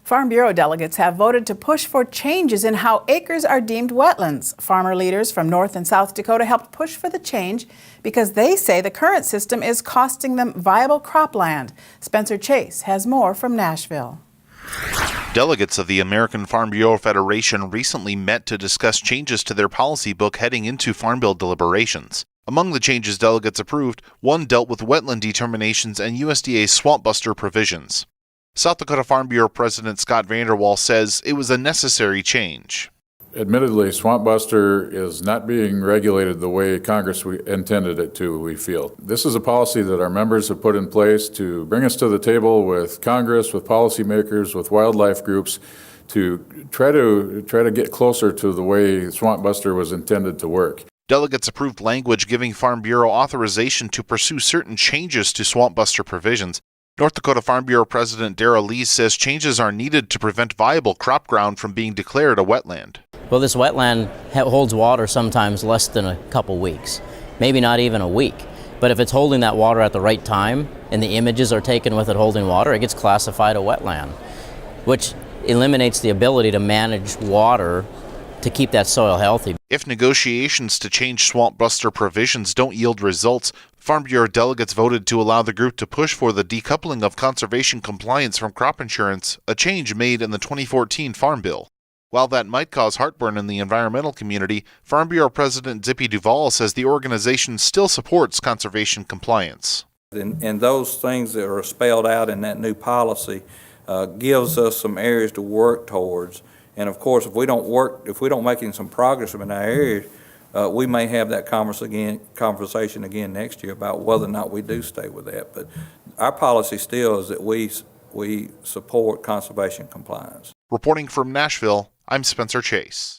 Farm Bureau delegates have voted to push for changes in how acres are deemed wetlands. Farmer leaders from North and South Dakota helped push for the change because they say the current system is costing them viable cropland. Spencer Chase has more from Nashville. Delegates of the American Farm Bureau Federation recently met to discuss changes to their policy book heading into Farm Bill deliberations. Among the changes delegates approved, one dealt with wetland determinations and USDA's Swampbuster provisions. South Dakota Farm Bureau President Scott Vanderwall says it was a necessary change. Admittedly, Swampbuster is not being regulated the way Congress intended it to, we feel. This is a policy that our members have put in place to bring us to the table with Congress, with policymakers, with wildlife groups, to try to get closer to the way Swampbuster was intended to work. Delegates approved language giving Farm Bureau authorization to pursue certain changes to Swampbuster provisions. North Dakota Farm Bureau President Darrell Lees says changes are needed to prevent viable crop ground from being declared a wetland. Well, this wetland holds water sometimes less than a couple weeks, maybe not even a week. But if it's holding that water at the right time and the images are taken with it holding water, it gets classified a wetland, which eliminates the ability to manage water to keep that soil healthy. If negotiations to change Swampbuster provisions don't yield results, Farm Bureau delegates voted to allow the group to push for the decoupling of conservation compliance from crop insurance, a change made in the 2014 Farm Bill. While that might cause heartburn in the environmental community, Farm Bureau President Zippy Duvall says the organization still supports conservation compliance. And those things that are spelled out in that new policy gives us some areas to work towards. And of course, if we don't make some progress in our area, we may have that conversation again next year about whether or not we do stay with that. But our policy still is that we support conservation compliance. Reporting from Nashville, I'm Spencer Chase.